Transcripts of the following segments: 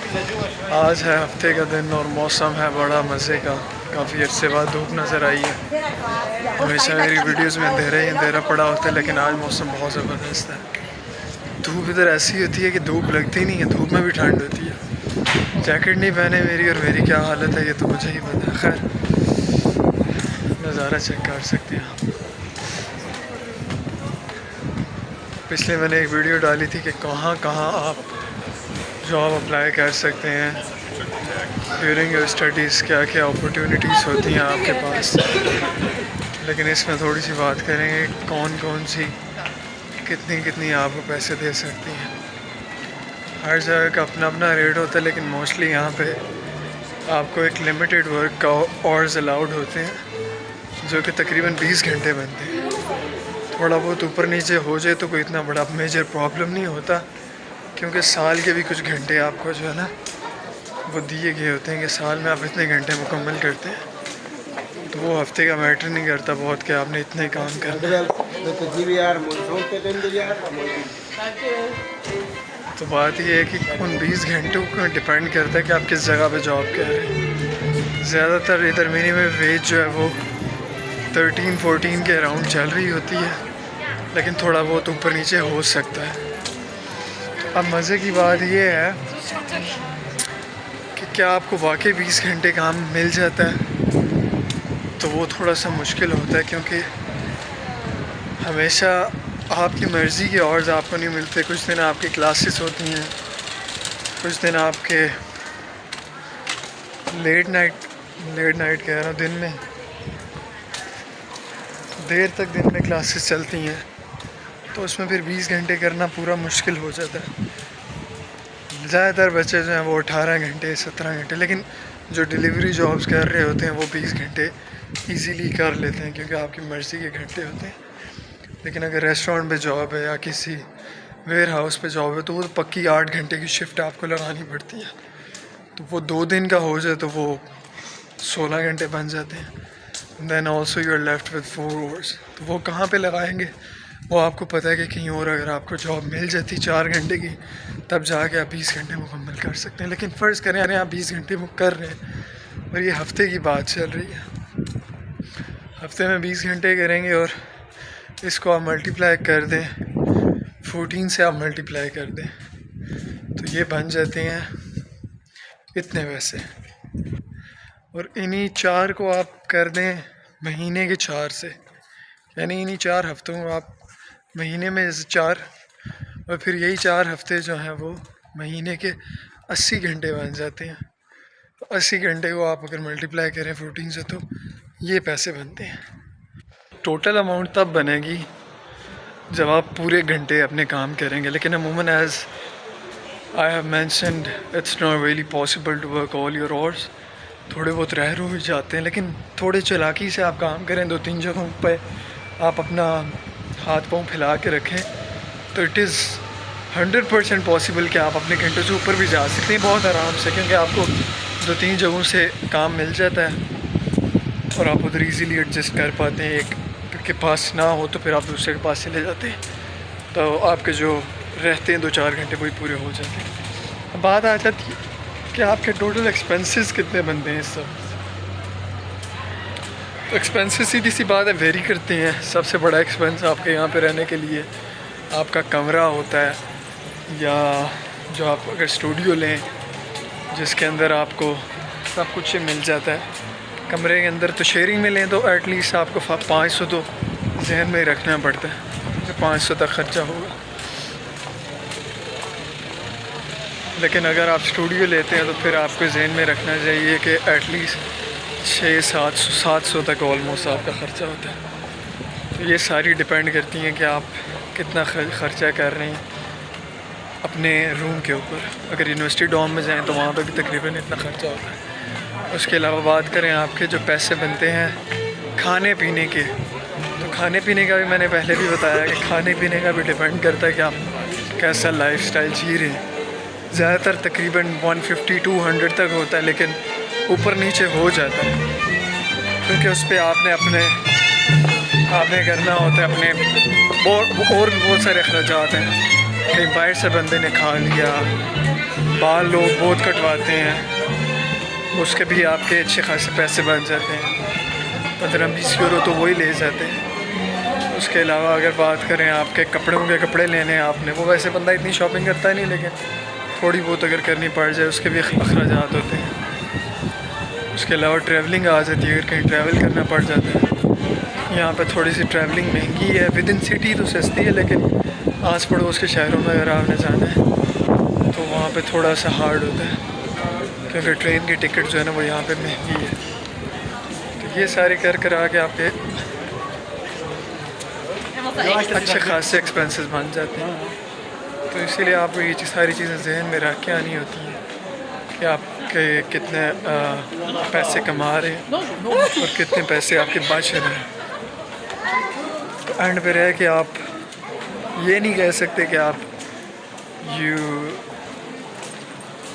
आज है हफ्ते का दिन और मौसम है बड़ा मज़े का। काफ़ी अर्से बाद धूप नज़र आई है। हमेशा मेरी वीडियोस में अंधेरा ही अंधेरा पड़ा होता है, लेकिन आज मौसम बहुत ज़बरदस्त है। धूप इधर ऐसी होती है कि धूप लगती नहीं है, धूप में भी ठंड होती है। जैकेट नहीं पहने मेरी, और मेरी क्या हालत है ये तो मुझे ही पता है। खैर, नज़ारा चेक कर सकते हैं आप। पिछले मैंने एक वीडियो डाली थी कि कहाँ कहाँ आप जॉब अप्लाई कर सकते हैं ड्यूरिंग योर स्टडीज़, क्या क्या अपॉर्चुनिटीज़ होती हैं आपके पास। लेकिन इसमें थोड़ी सी बात करेंगे कौन कौन सी कितनी कितनी आपको पैसे दे सकती हैं। हर जगह का अपना अपना रेट होता है, लेकिन मोस्टली यहाँ पे आपको एक लिमिटेड वर्क का आवर्स अलाउड होते हैं, जो कि तकरीबन 20 घंटे बनते हैं। थोड़ा बहुत ऊपर नीचे हो जाए तो कोई इतना बड़ा मेजर प्रॉब्लम नहीं होता, क्योंकि साल के भी कुछ घंटे आपको जो है ना वो दिए गए होते हैं कि साल में आप इतने घंटे मुकम्मल करते हैं। तो वो हफ्ते का मैटर नहीं करता बहुत कि आपने इतने काम करना है। तो बात ये है कि उन 20 घंटों को डिपेंड करता है कि आप किस जगह पे जॉब कर रहे हैं। ज़्यादातर इधर मिनिमम वेज जो है वो 13-14 के अराउंड चल रही होती है, लेकिन थोड़ा बहुत ऊपर नीचे हो सकता है। अब मज़े की बात ये है कि क्या आपको वाकई 20 घंटे काम मिल जाता है, तो वो थोड़ा सा मुश्किल होता है, क्योंकि हमेशा आपकी मर्ज़ी के आवर्स आपको नहीं मिलते। कुछ दिन आपकी क्लासेस होती हैं, कुछ दिन आपके लेट नाइट कह रहा हूँ, दिन में देर तक दिन में क्लासेस चलती हैं, तो उसमें फिर 20 घंटे करना पूरा मुश्किल हो जाता है। ज़्यादातर बच्चे जो हैं वो 18 घंटे 17 घंटे, लेकिन जो डिलीवरी जॉब्स कर रहे होते हैं वो 20 घंटे इजीली कर लेते हैं, क्योंकि आपकी मर्ज़ी के घंटे होते हैं। लेकिन अगर रेस्टोरेंट पे जॉब है या किसी वेयर हाउस पे जॉब है, तो वो पक्की 8 घंटे की शिफ्ट आपको लगानी पड़ती है। तो वो 2 दिन का हो जाए तो वो 16 घंटे बन जाते हैं। Then also you are left with 4 hours. तो वो कहाँ पे लगाएंगे वो आपको पता है कि कहीं और अगर आपको जॉब मिल जाती 4 घंटे की, तब जाके आप 20 घंटे मुकम्मल कर सकते हैं। लेकिन फ़र्ज़ करें यानी आप 20 घंटे कर रहे हैं और ये हफ्ते की बात चल रही है। हफ्ते में 20 घंटे करेंगे और इसको आप मल्टीप्लाई कर दें, 14 से आप मल्टीप्लाई कर दें, तो ये बन जाते हैं इतने पैसे। और इन्हीं 4 को आप कर दें महीने के 4 से, यानी इन्हीं 4 हफ्तों को आप महीने में 4, और फिर यही 4 हफ्ते जो हैं वो महीने के 80 घंटे बन जाते हैं। तो 80 घंटे को आप अगर मल्टीप्लाई करें 14 से, तो ये पैसे बनते हैं। टोटल अमाउंट तब बनेगी जब आप पूरे घंटे अपने काम करेंगे, लेकिन अमूमन as I have mentioned it's not really possible to work all your hours. थोड़े बहुत रह रू भी जाते हैं, लेकिन थोड़े चालाकी से आप काम करें, 2-3 जगहों पे आप अपना हाथ पाँव फैला के रखें, तो इट इज़ 100% पॉसिबल कि आप अपने घंटों से ऊपर भी जा सकते हैं बहुत आराम से, क्योंकि आपको 2-3 जगहों से काम मिल जाता है और आप उधर ईज़िली एडजस्ट कर पाते हैं। एक के पास ना हो तो फिर आप दूसरे के पास चले जाते हैं, तो आपके जो रहते हैं 2-4 घंटे वही पूरे हो जाते हैं। अब बात आ जाती है कि आपके टोटल एक्सपेंसेस कितने बनते हैं इस सब। तो एक्सपेंसेस सीधी सी बात है वेरी करते हैं। सबसे बड़ा एक्सपेंस आपके यहाँ पे रहने के लिए आपका कमरा होता है, या जो आप अगर स्टूडियो लें जिसके अंदर आपको सब कुछ मिल जाता है कमरे के अंदर, तो शेयरिंग में लें तो एटलीस्ट आपको 500 तो जहन में रखना पड़ता है कि 500 तक ख़र्चा होगा। लेकिन अगर आप स्टूडियो लेते हैं तो फिर आपको जहन में रखना चाहिए कि एटलीस्ट 600-700 तक ऑलमोस्ट आपका ख़र्चा होता है। तो ये सारी डिपेंड करती हैं कि आप कितना ख़र्चा कर रहे हैं अपने रूम के ऊपर। अगर यूनिवर्सिटी डॉम में जाएं तो वहाँ पे भी तकरीबन इतना ख़र्चा होता है। उसके अलावा बात करें आपके जो पैसे बनते हैं खाने पीने के, तो खाने पीने का भी मैंने पहले भी बताया कि खाने पीने का भी डिपेंड करता है कि आप कैसा लाइफस्टाइल जी रहे हैं। ज़्यादातर तकरीबन 150-200 तक होता है, लेकिन ऊपर नीचे हो जाता है, क्योंकि उस पर आपने करना होता है अपने और भी बहुत सारे अखराजात हैं। कहीं बाहर से बंदे ने खा लिया बाल लोग बहुत कटवाते हैं, उसके भी आपके अच्छे खासे पैसे बन जाते हैं, 15-20 यूरो तो वही ले जाते हैं। उसके अलावा अगर बात करें आपके कपड़ों के कपड़े लेने हैं आपने, वो वैसे बंदा इतनी शॉपिंग करता नहीं, लेकिन थोड़ी बहुत अगर करनी पड़ जाए उसके भी अखराजात होते हैं। उसके अलावा ट्रैवलिंग आ जाती है, अगर कहीं ट्रैवल करना पड़ जाता है। यहाँ पे थोड़ी सी ट्रैवलिंग महंगी है, विद इन सिटी तो सस्ती है, लेकिन आस पड़ोस के शहरों में अगर आपने जाना है तो वहाँ पे थोड़ा सा हार्ड होता है, क्योंकि ट्रेन की टिकट जो है ना वो यहाँ पे महंगी है। तो ये सारी कर आके आपके अच्छे खासे एक्सपेंसेस बन जाते हैं। तो इसीलिए आपको ये सारी चीज़ें जहन में रख के आनी होती हैं कि आपके कितने पैसे कमा रहे हैं और कितने पैसे आपके बच रहे हैं। तो एंड पे है कि आप ये नहीं कह सकते कि आप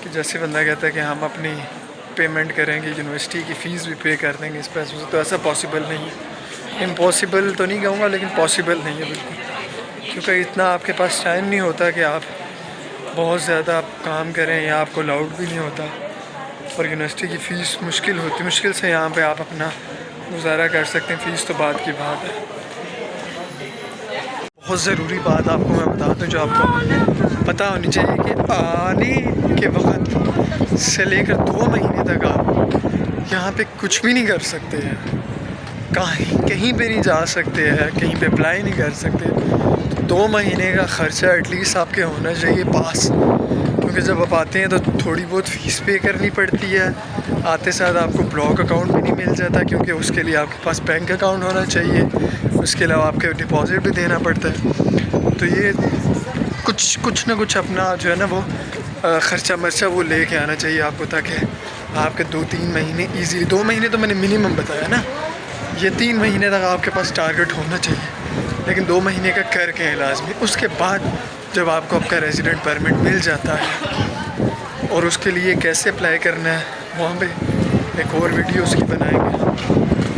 कि जैसे बंदा कहता है कि हम अपनी पेमेंट करेंगे, यूनिवर्सिटी की फ़ीस भी पे कर देंगे इस पैसों से, तो ऐसा पॉसिबल नहीं है। इम्पॉसिबल तो नहीं कहूँगा, लेकिन पॉसिबल नहीं है बिल्कुल, क्योंकि इतना आपके पास टाइम नहीं होता कि आप बहुत ज़्यादा काम करें, या आपको अलाउड भी नहीं होता। और यूनिवर्सिटी की फ़ीस मुश्किल होती, मुश्किल से यहाँ पे आप अपना गुजारा कर सकते हैं, फ़ीस तो बाद की बात है। बहुत ज़रूरी बात आपको मैं बता दूँ, जो आपको पता होनी चाहिए कि आने के वक्त से लेकर 2 महीने तक आप यहाँ पे कुछ भी नहीं कर सकते हैं, कहीं पे नहीं जा सकते हैं, कहीं पे अप्लाई नहीं कर सकते। तो 2 महीने का ख़र्चा एटलीस्ट आपके होना चाहिए पास, क्योंकि जब आप आते हैं तो थोड़ी बहुत फ़ीस पे करनी पड़ती है। आते साथ आपको ब्लॉक अकाउंट भी नहीं मिल जाता, क्योंकि उसके लिए आपके पास बैंक अकाउंट होना चाहिए। उसके अलावा आपके डिपॉज़िट भी देना पड़ता है। तो ये कुछ ना कुछ अपना जो है ना वो ख़र्चा मर्चा वो लेके आना चाहिए आपको, ताकि आपके 2-3 महीने ईज़ी, 2 महीने तो मैंने मिनिमम बताया ना, ये 3 महीने तक आपके पास टारगेट होना चाहिए, लेकिन 2 महीने का करके है लाजमी। उसके बाद जब आपको आपका रेजिडेंट परमिट मिल जाता है और उसके लिए कैसे अप्लाई करना है, वहाँ पे एक और वीडियो उसकी बनाएंगे।